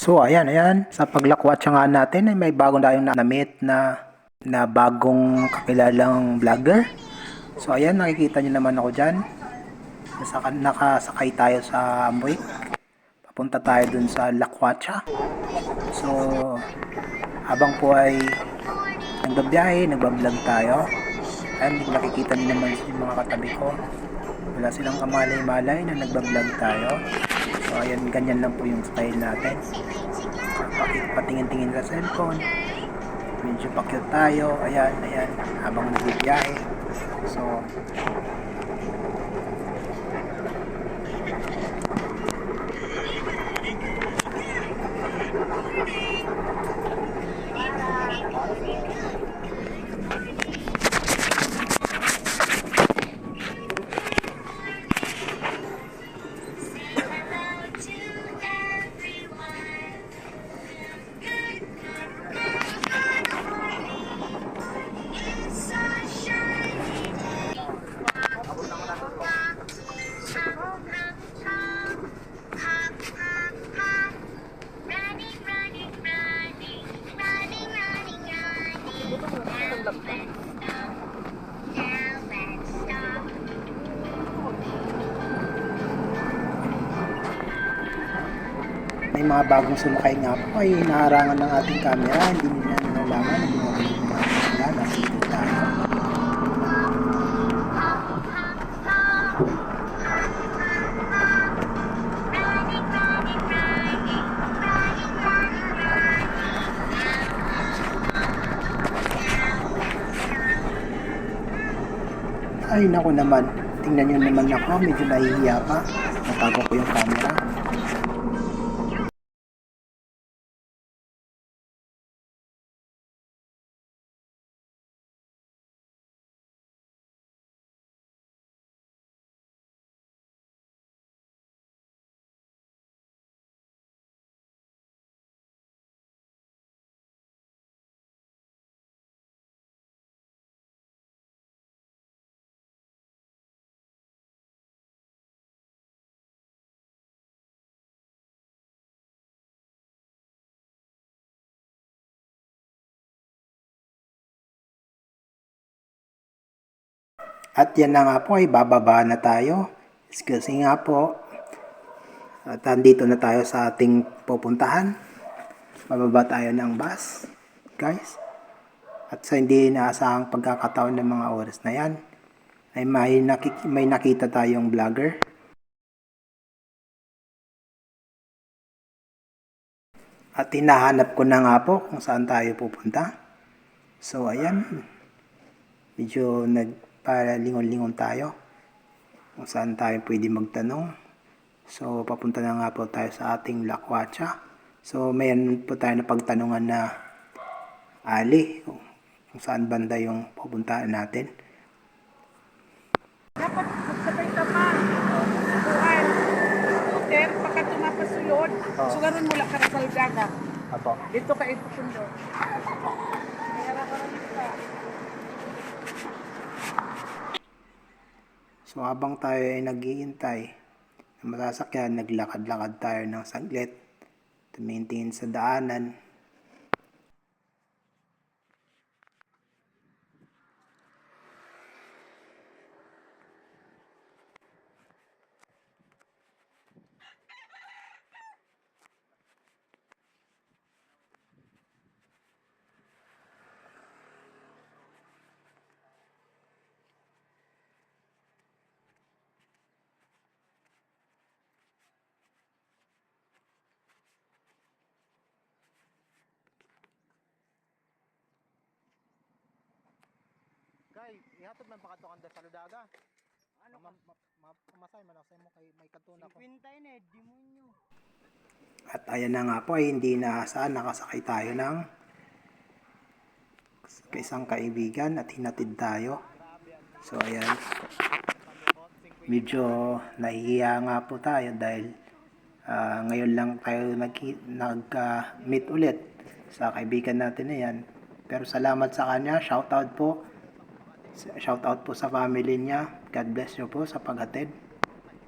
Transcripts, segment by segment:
So ayan, sa paglakwatsa nga natin ay may bagong tayong na-meet na bagong kakilalang vlogger. So ayan, nakikita niyo naman ako dyan. Nakasakay tayo sa Amway. Papunta tayo dun sa Lakwatsa. So habang po ay nagbabiyahe, nagbablog tayo. Ayan, nakikita niyo naman yung mga katabi ko. Wala silang kamalay-malay na nagbablog tayo. So ayan, ganyan lang po yung style natin. Patingin-tingin sa cellphone. Medyo pa-cute tayo. Ayan, habang nagbibiyahe. So may mga bagong sumakay nga po ay inaharangan ng ating camera. Hindi nila nalalaman na bumabalik na sila. Nasa likod tayo. Ay naku naman, tingnan nyo naman ako, medyo nahihiya pa. Natago ko yung camera. At yan na nga po ay bababa na tayo. Kasi nga po, at andito na tayo sa ating pupuntahan. Bababa tayo ng bus, guys. At sa hindi inaasahang pagkakataon ng mga oras na yan, ay may nakita tayong vlogger. At hinahanap ko na nga po kung saan tayo pupunta. So ayan, medyo nagpalingon-lingon tayo kung saan tayo pwede magtanong. So papunta na nga po tayo sa ating Lakwatsa. So mayroon po tayo na pagtanungan na ali kung saan banda yung pupuntaan natin. Dapat magsabay ka pa. Buhay. Scooter, pagka tumapasulod, sugaron mo lang ka sa Salgaga. Apo. Dito ka ipusundo. So habang tayo ay naghihintay na masasakyan, naglakad-lakad tayo ng saglit, tumingin sa daanan. Kay, ihatod man pakatukan da sa Ludaga. Ano ka? Masay man ako sa mo kay may katuna ko. 50 na, demonyo. At ayan na nga po ay hindi inaasahan, nakasakay tayo ng isang kaibigan at hinatid tayo. So ayan, medyo nahihiya nga po tayo dahil ngayon lang tayo nag-meet ulit sa kaibigan natin na yan. Pero salamat sa kanya, shoutout po sa family niya. God bless you po sa paghatid.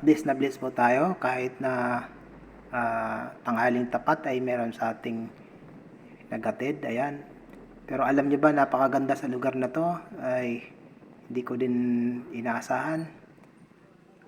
Bless na bless po tayo kahit na tanghaling tapat ay meron sa ating naghatid. Ayan. Pero alam niyo ba, napakaganda sa lugar na to. Ay hindi ko din inaasahan.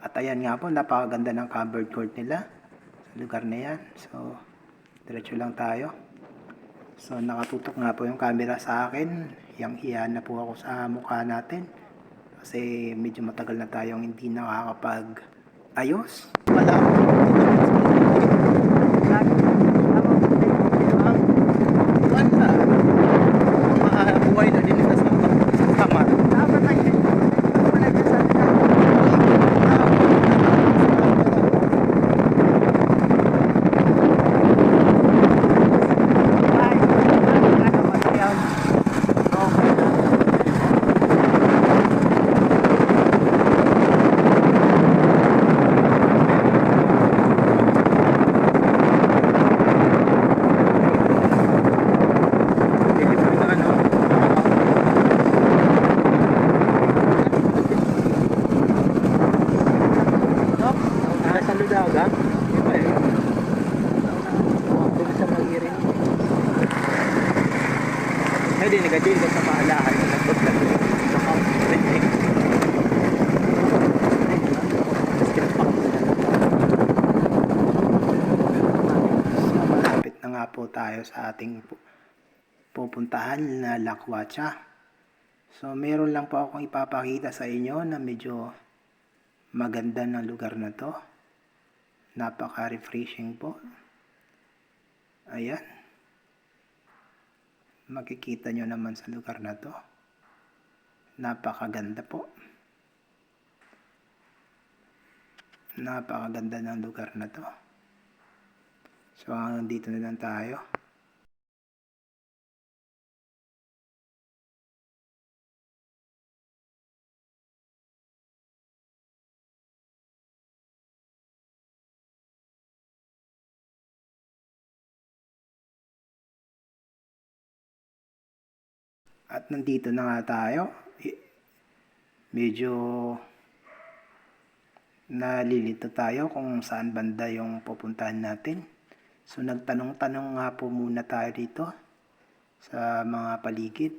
At ayan nga po, napakaganda ng covered court nila sa lugar na yan. So, diretso lang tayo. So, nakatutok nga po yung camera sa akin. Hiyang-hiya na po ako sa mukha natin. Kasi medyo matagal na tayong hindi nakakapag-ayos. Wala. Buhay na din sa kamar. Hindi negative sa paalahan na nagpaglag sa printing. So, malapit na nga po tayo sa ating pupuntahan na Lakwacha. So, meron lang po akong ipapakita sa inyo na medyo maganda ng lugar na to. Napaka-refreshing po. Ayan. Makikita nyo naman sa lugar na to. Napakaganda po. Napakaganda ng lugar na to. So, hanggang dito na lang tayo. At nandito na nga tayo. Medyo nalilito tayo kung saan banda yung pupuntahan natin. So nagtanong-tanong nga po muna tayo dito sa mga paligid.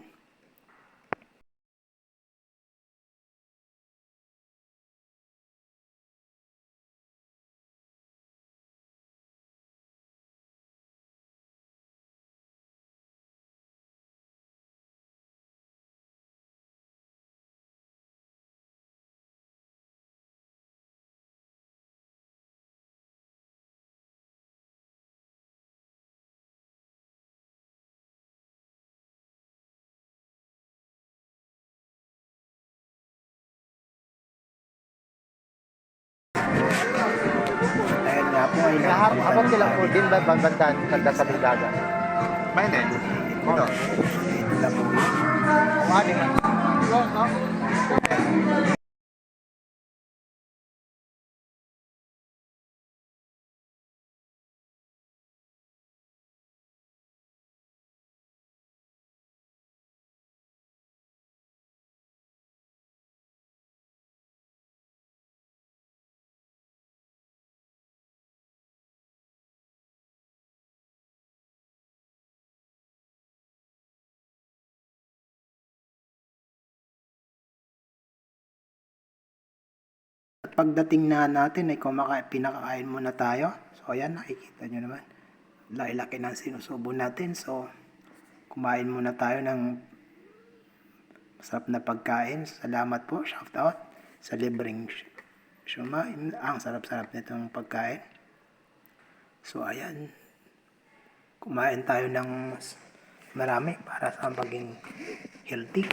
Dahil nga po ay Habang sila po din ba bandan sa tabing dagat? Ito lang po yun. Ano? At pagdating na natin ay pinakakain muna tayo. So ayan, nakikita nyo naman. Laki-laki ng sinusubo natin. So kumain muna tayo ng masarap na pagkain. Salamat po, shout out sa libreng syuma. Ang sarap-sarap nitong pagkain. So ayan, kumain tayo ng marami para sa maging healthy.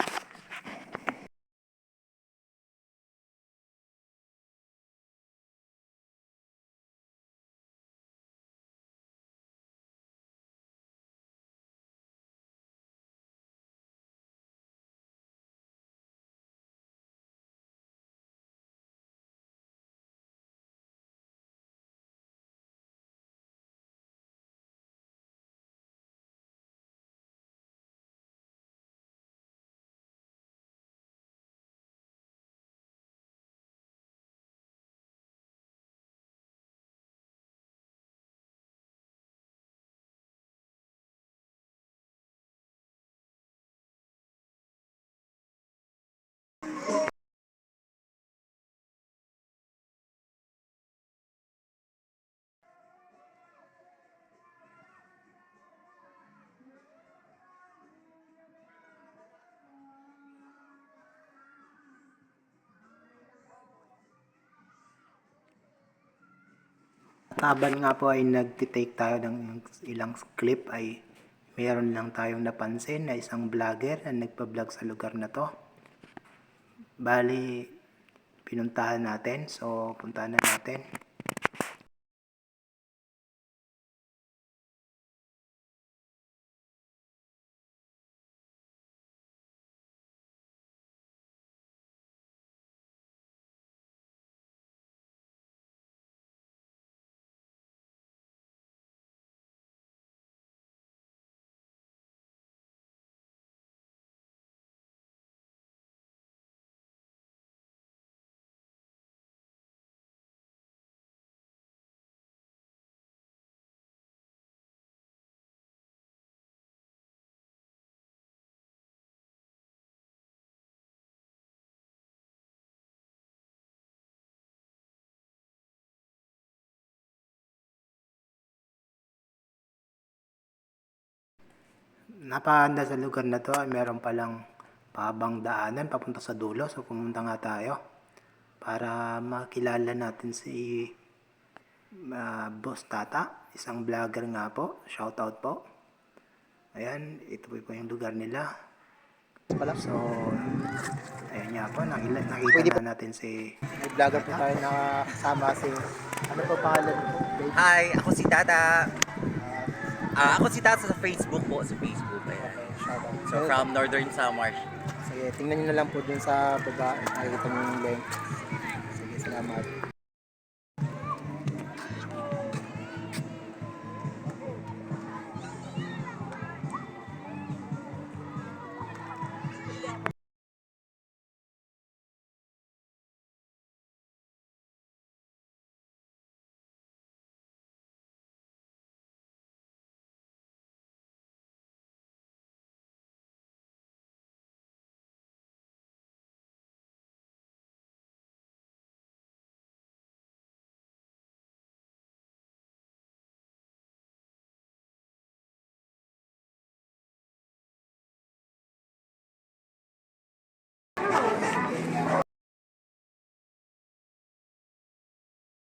Habang nga po ay nagtitake tayo ng ilang clip ay meron lang tayong napansin na isang vlogger na nagpa-vlog sa lugar na to. Bali, pinuntahan natin. So, puntahan na natin. Napahanda sa lugar na to ay meron palang pahabang daanan papunta sa dulo. So pumunta nga tayo para makilala natin si Boss Tata, isang vlogger nga po. Shout out po. Ayan, ito po yung lugar nila. Pala. So, ayan nga po, nakita Pwede na natin si May vlogger po tayo na kasama si... Ano po pangalan mo? Hi, ako si Tata. Ako si Tata sa Facebook po, sa Facebook. Ayan. Shoutout. So from Northern Samar. Sige, tingnan nyo na lang po dun sa baba. Nakikita mo yung link. Sige, salamat.